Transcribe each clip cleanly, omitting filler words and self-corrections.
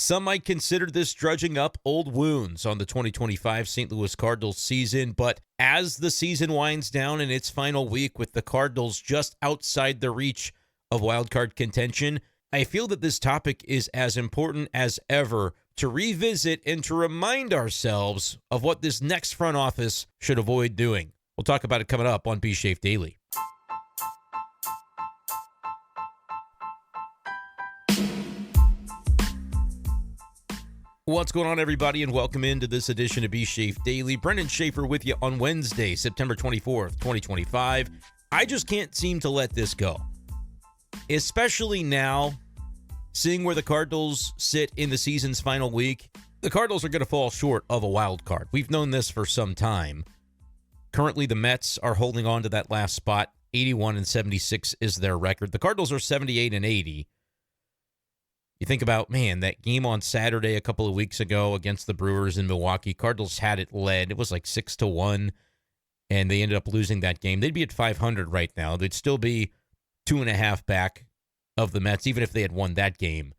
Some might consider this drudging up old wounds on the 2025 St. Louis Cardinals season, but as the season winds down in its final week with the Cardinals just outside the reach of wildcard contention, I feel that this topic is as important as ever to revisit and to remind ourselves of what this next front office should avoid doing. We'll talk about it coming up on B-Schaeff Daily. What's going on, everybody, and welcome into this edition of B-Schaeff Daily. Brenden Schaeffer with you on Wednesday, September 24th, 2025. I just can't seem to let this go, especially now, seeing where the Cardinals sit in the season's final week. The Cardinals are going to fall short of a wild card. We've known this for some time. Currently, the Mets are holding on to that last spot. 81-76 is their record. The Cardinals are 78-80. You think about, man, that game on Saturday a couple of weeks ago against the Brewers in Milwaukee. Cardinals had it led. It was like 6-1, and they ended up losing that game. They'd be at 500 right now. They'd still be 2.5 back of the Mets, even if they had won that game.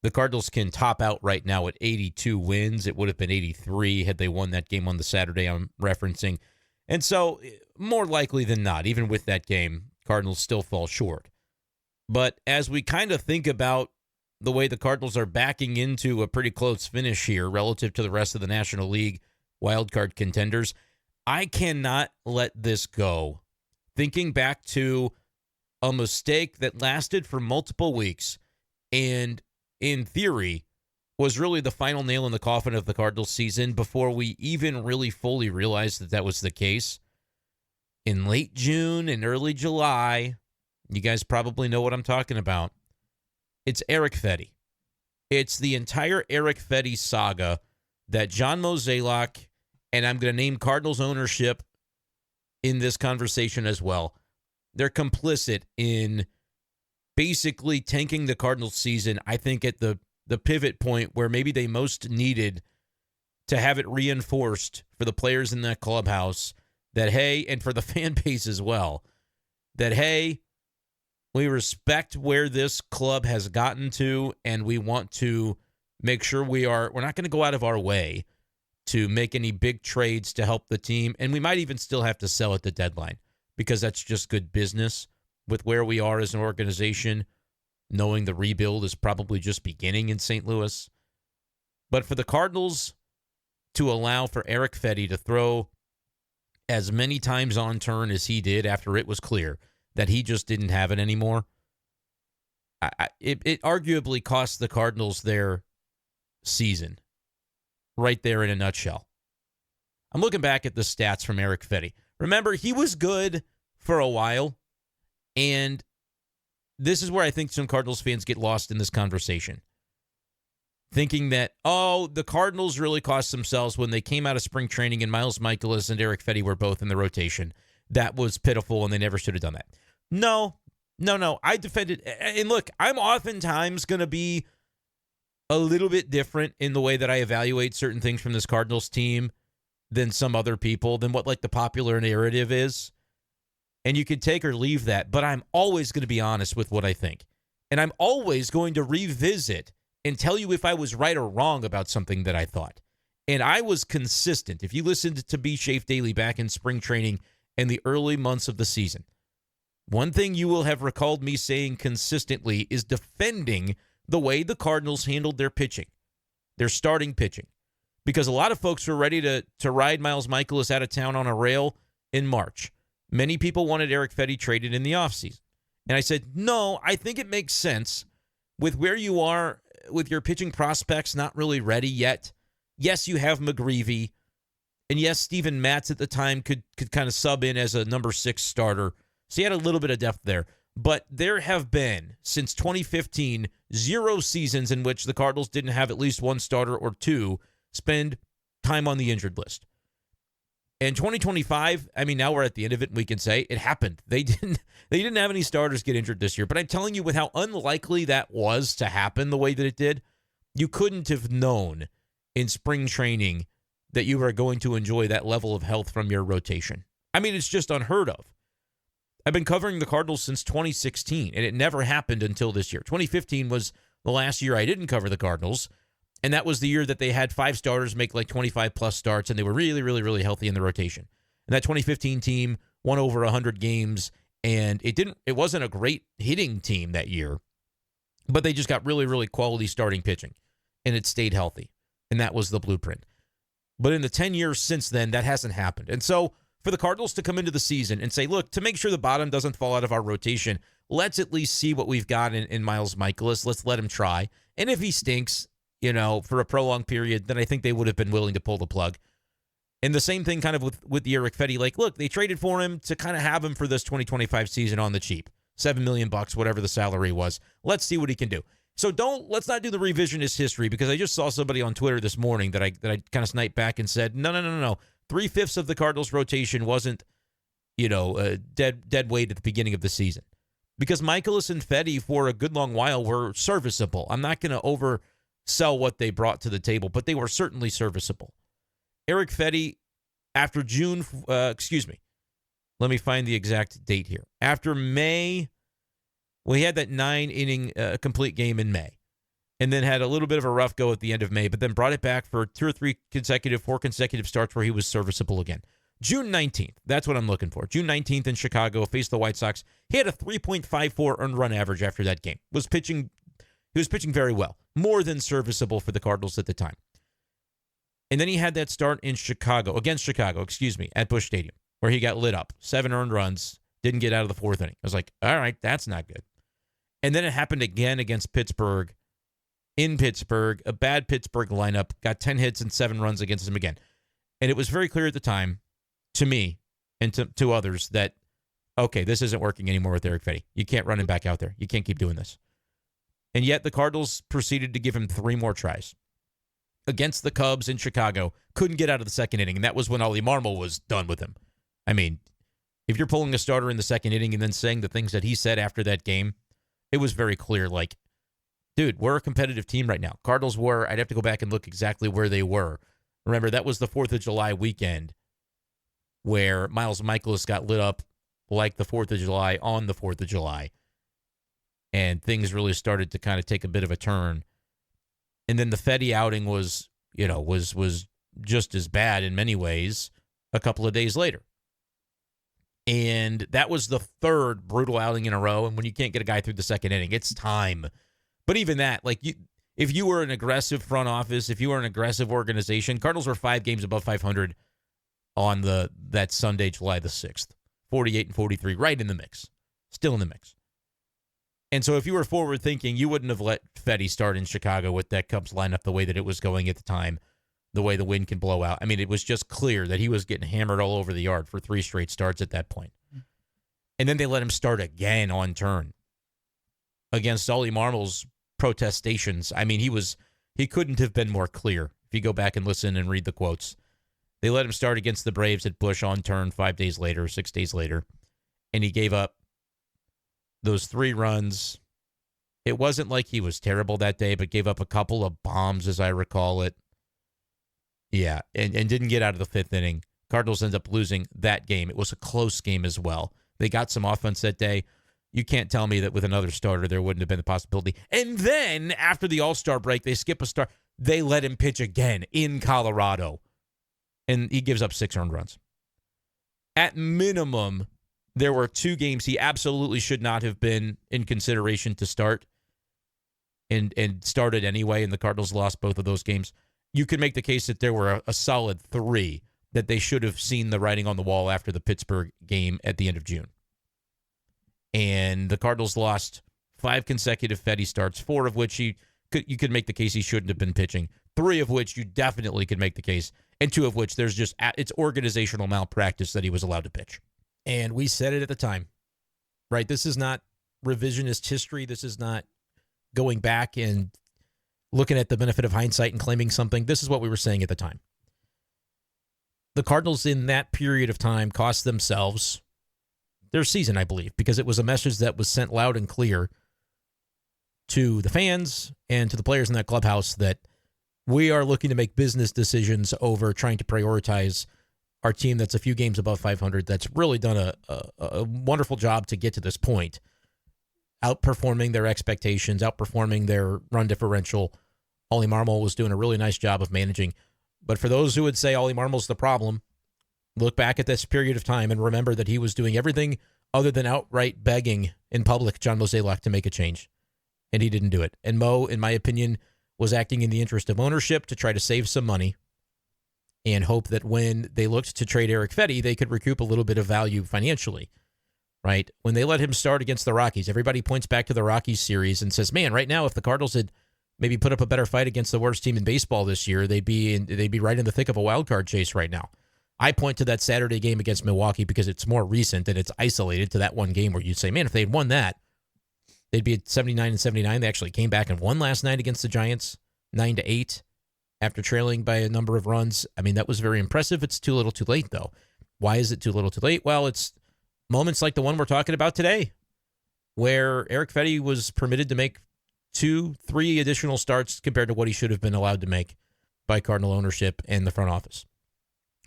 The Cardinals can top out right now at 82 wins. It would have been 83 had they won that game on the Saturday I'm referencing. And so, more likely than not, even with that game, Cardinals still fall short. But as we kind of think about the way the Cardinals are backing into a pretty close finish here relative to the rest of the National League wildcard contenders, I cannot let this go. Thinking back to a mistake that lasted for multiple weeks and, in theory, was really the final nail in the coffin of the Cardinals season before we even really fully realized that that was the case. In late June and early July, you guys probably know what I'm talking about. It's Eric Fedde. It's the entire Eric Fedde saga that John Mozeliak, and I'm going to name Cardinals ownership in this conversation as well, they're complicit in basically tanking the Cardinals season, I think, at the pivot point where maybe they most needed to have it reinforced for the players in that clubhouse that, hey, and for the fan base as well, that, hey, we respect where this club has gotten to, and we want to make sure we're not going to go out of our way to make any big trades to help the team. And we might even still have to sell at the deadline because that's just good business with where we are as an organization, knowing the rebuild is probably just beginning in St. Louis. But for the Cardinals to allow for Eric Fedde to throw as many times on turn as he did after it was clear that he just didn't have it anymore, it arguably cost the Cardinals their season right there in a nutshell. I'm looking back at the stats from Eric Fedde. Remember, he was good for a while, and this is where I think some Cardinals fans get lost in this conversation, thinking that, oh, the Cardinals really cost themselves when they came out of spring training and Miles Mikolas and Eric Fedde were both in the rotation. That was pitiful, and they never should have done that. No. I defended, and look, I'm oftentimes going to be a little bit different in the way that I evaluate certain things from this Cardinals team than some other people, than what like the popular narrative is. And you can take or leave that, but I'm always going to be honest with what I think. And I'm always going to revisit and tell you if I was right or wrong about something that I thought. And I was consistent. If you listened to B-Schaeff Daily back in spring training in the early months of the season, one thing you will have recalled me saying consistently is defending the way the Cardinals handled their pitching, their starting pitching. Because a lot of folks were ready to ride Miles Mikolas out of town on a rail in March. Many people wanted Eric Fedde traded in the offseason. And I said, no, I think it makes sense with where you are with your pitching prospects not really ready yet. Yes, you have McGreevy. And yes, Steven Matz at the time could kind of sub in as a number 6 starter. So he had a little bit of depth there. But there have been, since 2015, 0 seasons in which the Cardinals didn't have at least one starter or two spend time on the injured list. And 2025, I mean, now we're at the end of it, and we can say it happened. They didn't have any starters get injured this year. But I'm telling you, with how unlikely that was to happen the way that it did, you couldn't have known in spring training that you were going to enjoy that level of health from your rotation. I mean, it's just unheard of. I've been covering the Cardinals since 2016, and it never happened until this year. 2015 was the last year I didn't cover the Cardinals, and that was the year that they had 5 starters make like 25-plus starts, and they were really, really, really healthy in the rotation. And that 2015 team won over 100 games, and it wasn't a great hitting team that year, but they just got really, really quality starting pitching, and it stayed healthy, and that was the blueprint. But in the 10 years since then, that hasn't happened. And so for the Cardinals to come into the season and say, look, to make sure the bottom doesn't fall out of our rotation, let's at least see what we've got in Miles Mikolas. Let's let him try. And if he stinks, for a prolonged period, then I think they would have been willing to pull the plug. And the same thing kind of with the Eric Fedde. Like, look, they traded for him to kind of have him for this 2025 season on the cheap. $7 million, whatever the salary was. Let's see what he can do. So let's not do the revisionist history, because I just saw somebody on Twitter this morning that I kind of sniped back and said, no. 3/5 of the Cardinals rotation wasn't, a dead weight at the beginning of the season. Because Mikolas and Fedde for a good long while were serviceable. I'm not going to oversell what they brought to the table, but they were certainly serviceable. Eric Fedde, after June, let me find the exact date here. After May, he had that 9-inning complete game in May, and then had a little bit of a rough go at the end of May, but then brought it back for 4 consecutive starts where he was serviceable again. June 19th, that's what I'm looking for. June 19th in Chicago, faced the White Sox. He had a 3.54 earned run average after that game. He was pitching very well, more than serviceable for the Cardinals at the time. And then he had that start in against Chicago, at Busch Stadium, where he got lit up. 7 earned runs, didn't get out of the 4th inning. I was like, all right, that's not good. And then it happened again against Pittsburgh, in Pittsburgh, a bad Pittsburgh lineup, got 10 hits and 7 runs against him again. And it was very clear at the time, to me and to others, that, okay, this isn't working anymore with Eric Fedde. You can't run him back out there. You can't keep doing this. And yet the Cardinals proceeded to give him 3 more tries. Against the Cubs in Chicago, couldn't get out of the 2nd inning, and that was when Ollie Marmol was done with him. I mean, if you're pulling a starter in the 2nd inning and then saying the things that he said after that game, it was very clear, like, dude, we're a competitive team right now. Cardinals were, I'd have to go back and look exactly where they were. Remember, that was the 4th of July weekend where Miles Mikolas got lit up like the 4th of July on the 4th of July. And things really started to kind of take a bit of a turn. And then the Fedde outing was just as bad in many ways a couple of days later. And that was the 3rd brutal outing in a row. And when you can't get a guy through the 2nd inning, it's time. But even that, if you were an aggressive front office, if you were an aggressive organization, Cardinals were 5 games above 500 on that Sunday, July the 6th. 48-43, right in the mix. Still in the mix. And so if you were forward thinking, you wouldn't have let Fedde start in Chicago with that Cubs lineup the way that it was going at the time, the way the wind can blow out. I mean, it was just clear that he was getting hammered all over the yard for 3 straight starts at that point. And then they let him start again on turn against Ollie Marmol's protestations. I mean, he couldn't have been more clear if you go back and listen and read the quotes. They let him start against the Braves at Busch on turn 6 days later, and he gave up those 3 runs. It wasn't like he was terrible that day, but gave up a couple of bombs, as I recall it. Yeah, and didn't get out of the 5th inning. Cardinals ended up losing that game. It was a close game as well. They got some offense that day. You can't tell me that with another starter there wouldn't have been the possibility. And then, after the All-Star break, they skip a start. They let him pitch again in Colorado. And he gives up 6 earned runs. At minimum, there were 2 games he absolutely should not have been in consideration to start, and started anyway, and the Cardinals lost both of those games. You could make the case that there were a solid 3 that they should have seen the writing on the wall after the Pittsburgh game at the end of June. And the Cardinals lost 5 consecutive Fedde starts, 4 of which you could make the case he shouldn't have been pitching, 3 of which you definitely could make the case, and 2 of which it's organizational malpractice that he was allowed to pitch. And we said it at the time, right? This is not revisionist history. This is not going back and looking at the benefit of hindsight and claiming something. This is what we were saying at the time. The Cardinals in that period of time cost themselves their season, I believe, because it was a message that was sent loud and clear to the fans and to the players in that clubhouse that we are looking to make business decisions over trying to prioritize our team that's a few games above 500, that's really done a wonderful job to get to this point. outperforming their expectations, outperforming their run differential. Ollie Marmol was doing a really nice job of managing. But for those who would say Ollie Marmol's the problem, look back at this period of time and remember that he was doing everything other than outright begging in public John Mozeliak to make a change. And he didn't do it. And Mo, in my opinion, was acting in the interest of ownership to try to save some money and hope that when they looked to trade Eric Fedde, they could recoup a little bit of value financially, right? When they let him start against the Rockies, everybody points back to the Rockies series and says, man, right now, if the Cardinals had maybe put up a better fight against the worst team in baseball this year, they'd be right in the thick of a wild card chase right now. I point to that Saturday game against Milwaukee because it's more recent and it's isolated to that one game where you'd say, man, if they'd won that, they'd be at 79-79. They actually came back and won last night against the Giants, 9-8, after trailing by a number of runs. I mean, that was very impressive. It's too little too late, though. Why is it too little too late? Well, it's moments like the one we're talking about today, where Eric Fedde was permitted to make 2-3 additional starts compared to what he should have been allowed to make by Cardinal ownership and the front office.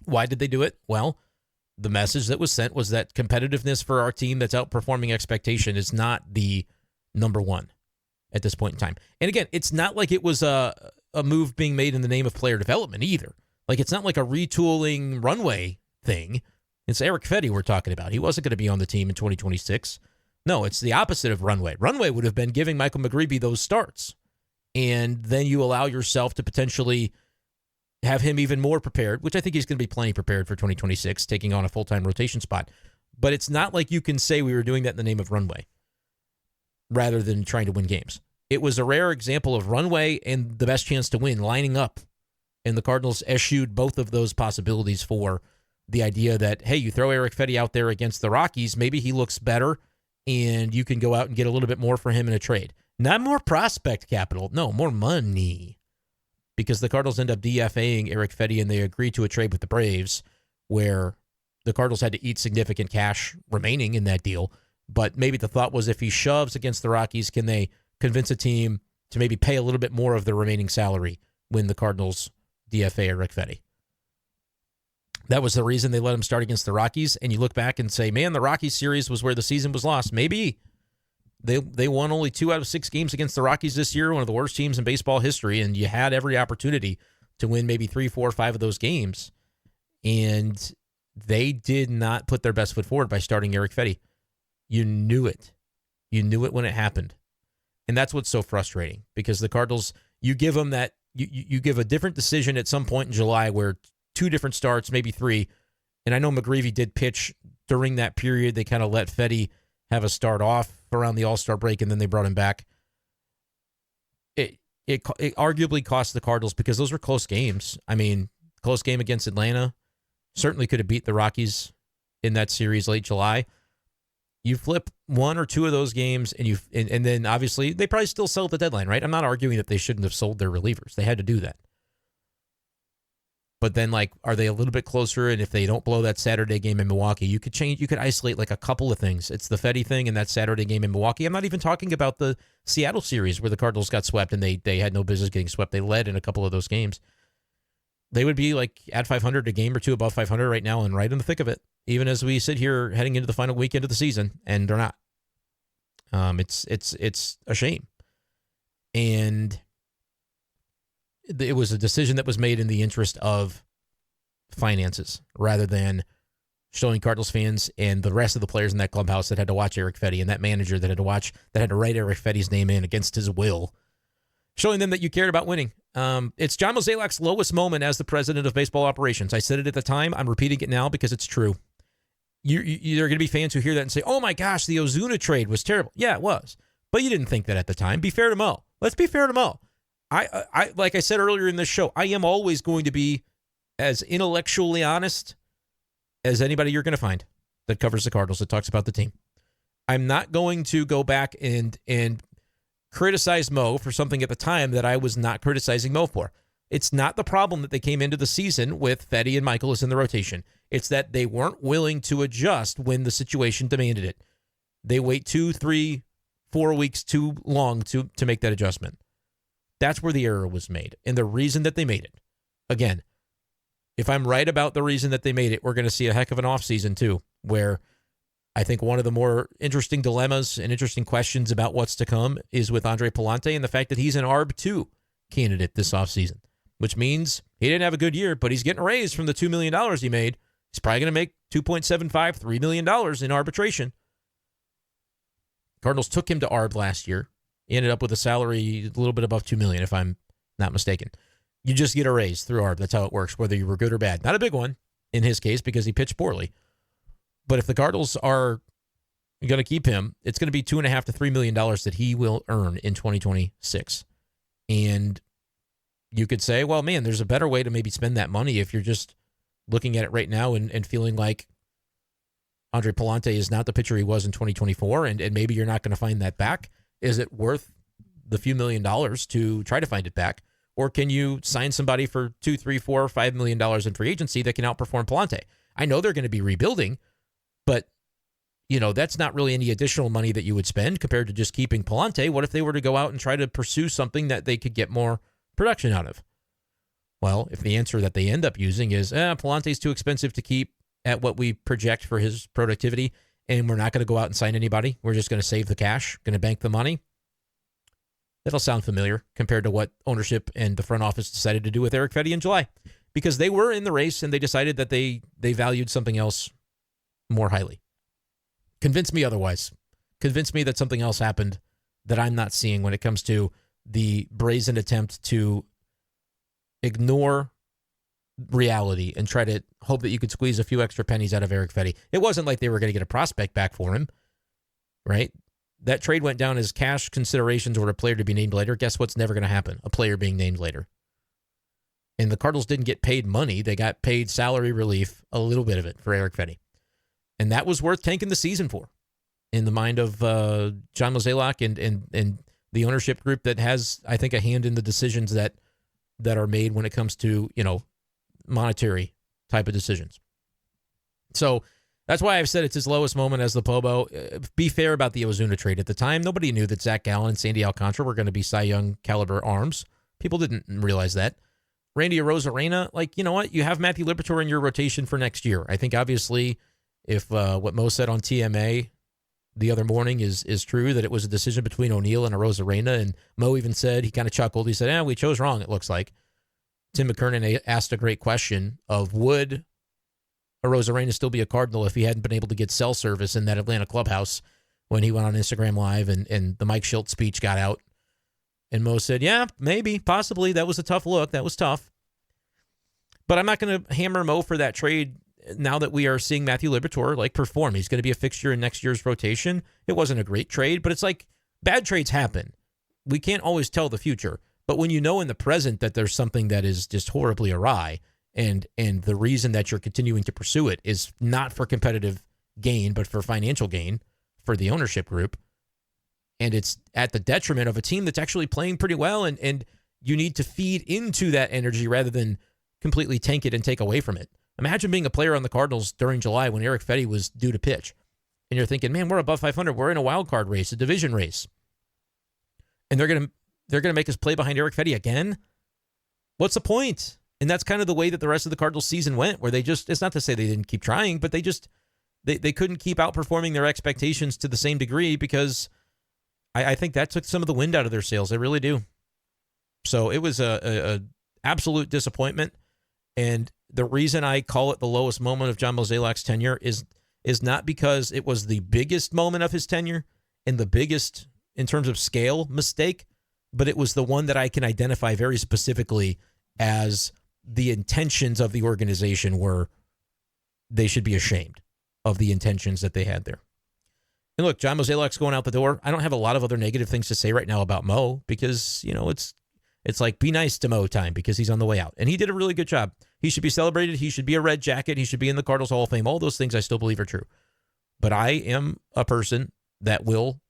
Why did they do it? Well, the message that was sent was that competitiveness for our team that's outperforming expectation is not the number one at this point in time. And again, it's not like it was a move being made in the name of player development either. Like, it's not like a retooling runway thing. It's Eric Fedde we're talking about. He wasn't going to be on the team in 2026. No, it's the opposite of runway. Runway would have been giving Michael McGreevy those starts. And then you allow yourself to potentially have him even more prepared, which I think he's going to be plenty prepared for 2026, taking on a full-time rotation spot. But it's not like you can say we were doing that in the name of runway rather than trying to win games. It was a rare example of runway and the best chance to win lining up. And the Cardinals eschewed both of those possibilities for the idea that, hey, you throw Eric Fedde out there against the Rockies, maybe he looks better and you can go out and get a little bit more for him in a trade. Not more prospect capital. No, more money. Because the Cardinals end up DFAing Eric Fedde and they agree to a trade with the Braves where the Cardinals had to eat significant cash remaining in that deal. But maybe the thought was if he shoves against the Rockies, can they convince a team to maybe pay a little bit more of the remaining salary when the Cardinals DFA Eric Fedde? That was the reason they let him start against the Rockies. And you look back and say, man, the Rockies series was where the season was lost. Maybe they won only 2 out of 6 games against the Rockies this year, one of the worst teams in baseball history, and you had every opportunity to win maybe 3, 4, 5 of those games. And they did not put their best foot forward by starting Eric Fedde. You knew it. You knew it when it happened. And that's what's so frustrating, because the Cardinals, you give them that, you give a different decision at some point in July where 2 different starts, maybe 3. And I know McGreevy did pitch during that period. They kind of let Fedde have a start off around the All-Star break, and then they brought him back. It arguably cost the Cardinals because those were close games. I mean, close game against Atlanta. Certainly could have beat the Rockies in that series late July. You flip 1 or 2 of those games, and then obviously they probably still sell at the deadline, right? I'm not arguing that they shouldn't have sold their relievers. They had to do that. But then, like, are they a little bit closer? And if they don't blow that Saturday game in Milwaukee, you could isolate like a couple of things. It's the Fedde thing and that Saturday game in Milwaukee. I'm not even talking about the Seattle series where the Cardinals got swept and they had no business getting swept. They led in a couple of those games. They would be like at 500, a game or 2 above 500 right now and right in the thick of it, even as we sit here heading into the final weekend of the season, and they're not. It's a shame. And it was a decision that was made in the interest of finances rather than showing Cardinals fans and the rest of the players in that clubhouse that had to watch Eric Fedde and that manager that had to write Eric Fedde's name in against his will, showing them that you cared about winning. It's John Mozeliak's lowest moment as the president of baseball operations. I said it at the time. I'm repeating it now because it's true. There are going to be fans who hear that and say, oh my gosh, the Ozuna trade was terrible. Yeah, it was. But you didn't think that at the time. Be fair to Mo. Let's be fair to Mo. I like I said earlier in this show, I am always going to be as intellectually honest as anybody you're going to find that covers the Cardinals, that talks about the team. I'm not going to go back and criticize Mo for something at the time that I was not criticizing Mo for. It's not the problem that they came into the season with Fedde and Michaelis in the rotation. It's that they weren't willing to adjust when the situation demanded it. They wait 2, 3, 4 weeks too long to make that adjustment. That's where the error was made. And the reason that they made it, again, if I'm right about the reason that they made it, we're going to see a heck of an offseason too, where I think one of the more interesting dilemmas and interesting questions about what's to come is with Andre Pallante and the fact that he's an ARB2 candidate this offseason, which means he didn't have a good year, but he's getting raised from the $2 million he made. He's probably going to make $2.75, $3 million in arbitration. Cardinals took him to ARB last year. He ended up with a salary a little bit above $2 million, if I'm not mistaken. You just get a raise through ARB. That's how it works, whether you were good or bad. Not a big one in his case because he pitched poorly. But if the Cardinals are going to keep him, it's going to be $2.5 to $3 million that he will earn in 2026. And you could say, well, man, there's a better way to maybe spend that money if you're just looking at it right now and feeling like Andre Pallante is not the pitcher he was in 2024, and maybe you're not going to find that back. Is it worth the few $1 million to try to find it back? Or can you sign somebody for $2, $3, $4, $5 million in free agency that can outperform Pallante? I know they're going to be rebuilding, but that's not really any additional money that you would spend compared to just keeping Pallante. What if they were to go out and try to pursue something that they could get more production out of? Well, if the answer that they end up using is, Pallante's too expensive to keep at what we project for his productivity, and we're not going to go out and sign anybody, we're just going to save the cash, going to bank the money, that'll sound familiar compared to what ownership and the front office decided to do with Eric Fedde in July, because they were in the race and they decided that they valued something else more highly. Convince me otherwise. Convince me that something else happened that I'm not seeing when it comes to the brazen attempt to ignore reality and try to hope that you could squeeze a few extra pennies out of Eric Fedde. It wasn't like they were going to get a prospect back for him, right? That trade went down as cash considerations or a player to be named later. Guess what's never going to happen? A player being named later. And the Cardinals didn't get paid money. They got paid salary relief, a little bit of it for Eric Fedde. And that was worth tanking the season for, in the mind of John Mozeliak and the ownership group that has, I think, a hand in the decisions that are made when it comes to, monetary type of decisions. So that's why I've said it's his lowest moment as the Pobo. Be fair about the Ozuna trade. At the time, nobody knew that Zach Gallen and Sandy Alcantara were going to be Cy Young caliber arms. People didn't realize that. Randy Arozarena, you know what? You have Matthew Liberatore in your rotation for next year. I think, obviously, if what Mo said on TMA the other morning is true, that it was a decision between O'Neill and Arozarena, and Mo even said, he kind of chuckled, he said, we chose wrong, it looks like. Tim McKernan asked a great question of, would Arozarena still be a Cardinal if he hadn't been able to get cell service in that Atlanta clubhouse when he went on Instagram Live and the Mike Schilt speech got out? And Mo said, yeah, maybe, possibly. That was a tough look. That was tough. But I'm not going to hammer Mo for that trade now that we are seeing Matthew Liberatore perform. He's going to be a fixture in next year's rotation. It wasn't a great trade, but it's bad trades happen. We can't always tell the future. But when you know in the present that there's something that is just horribly awry, and the reason that you're continuing to pursue it is not for competitive gain, but for financial gain for the ownership group, and it's at the detriment of a team that's actually playing pretty well, and you need to feed into that energy rather than completely tank it and take away from it. Imagine being a player on the Cardinals during July when Eric Fedde was due to pitch, and you're thinking, man, we're above 500. We're in a wild card race, a division race, and they're going to make us play behind Eric Fedde again? What's the point? And that's kind of the way that the rest of the Cardinals season went, where it's not to say they didn't keep trying, but they couldn't keep outperforming their expectations to the same degree, because I think that took some of the wind out of their sails. I really do. So it was a absolute disappointment. And the reason I call it the lowest moment of John Mozeliak's tenure is not because it was the biggest moment of his tenure and the biggest, in terms of scale, mistake, but it was the one that I can identify very specifically as the intentions of the organization were they should be ashamed of the intentions that they had there. And look, John Mozeliak's going out the door. I don't have a lot of other negative things to say right now about Mo, because, it's like be nice to Mo time, because he's on the way out. And he did a really good job. He should be celebrated. He should be a red jacket. He should be in the Cardinals Hall of Fame. All those things I still believe are true. But I am a person that will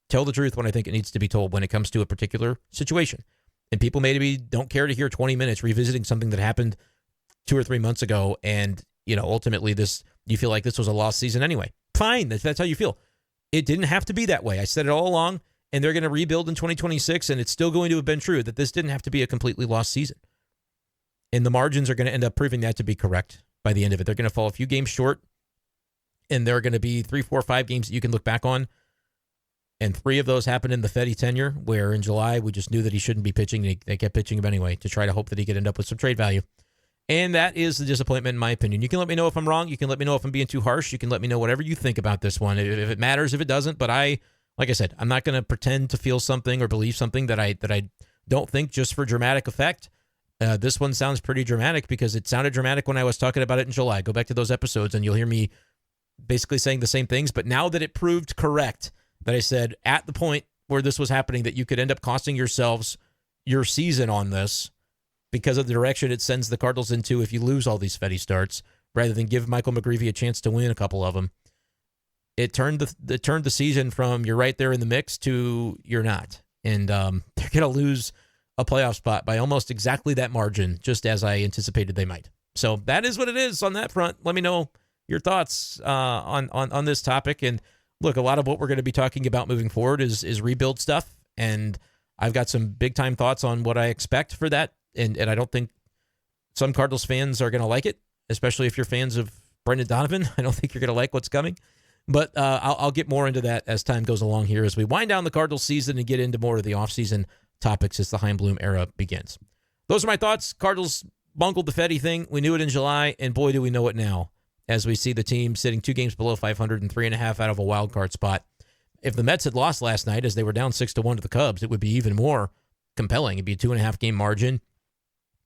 tell the truth when I think it needs to be told when it comes to a particular situation. And people maybe don't care to hear 20 minutes revisiting something that happened 2 or 3 months ago, and, ultimately you feel like this was a lost season anyway. Fine, that's how you feel. It didn't have to be that way. I said it all along, and they're going to rebuild in 2026, and it's still going to have been true that this didn't have to be a completely lost season. And the margins are going to end up proving that to be correct by the end of it. They're going to fall a few games short, And there are going to be 3, 4, 5 games that you can look back on. And 3 of those happened in the Fedde tenure, where in July we just knew that he shouldn't be pitching. They kept pitching him anyway to try to hope that he could end up with some trade value. And that is the disappointment, in my opinion. You can let me know if I'm wrong. You can let me know if I'm being too harsh. You can let me know whatever you think about this one, if it matters, if it doesn't. But like I said, I'm not going to pretend to feel something or believe something that I don't think just for dramatic effect. This one sounds pretty dramatic because it sounded dramatic when I was talking about it in July. Go back to those episodes and you'll hear me basically saying the same things. But now that it proved correct, that I said at the point where this was happening that you could end up costing yourselves your season on this because of the direction it sends the Cardinals into if you lose all these Fedde starts, rather than give Michael McGreevy a chance to win a couple of them. It turned the season from you're right there in the mix to you're not. And they're going to lose a playoff spot by almost exactly that margin, just as I anticipated they might. So that is what it is on that front. Let me know your thoughts on this topic. And look, a lot of what we're going to be talking about moving forward is rebuild stuff. And I've got some big-time thoughts on what I expect for that. And I don't think some Cardinals fans are going to like it, especially if you're fans of Brendan Donovan. I don't think you're going to like what's coming. But I'll get more into that as time goes along here as we wind down the Cardinals season and get into more of the offseason topics as the Chaim Bloom era begins. Those are my thoughts. Cardinals bungled the Fedde thing. We knew it in July, and boy, do we know it now as we see the team sitting 2 games below 500 and 3.5 out of a wild card spot. If the Mets had lost last night as they were down 6-1 to the Cubs, it would be even more compelling. It'd be a 2.5 game margin,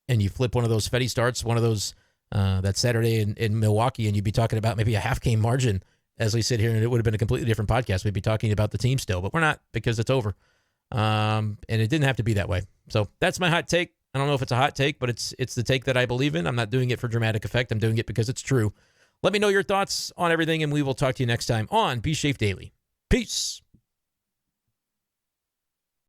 and you flip one of those Fedde starts, one of those that Saturday in Milwaukee, and you'd be talking about maybe a half game margin as we sit here, and it would have been a completely different podcast. We'd be talking about the team still, but we're not because it's over. And it didn't have to be that way. So that's my hot take. I don't know if it's a hot take, but it's the take that I believe in. I'm not doing it for dramatic effect. I'm doing it because it's true. Let me know your thoughts on everything, and we will talk to you next time on B-Schaeff Daily. Peace.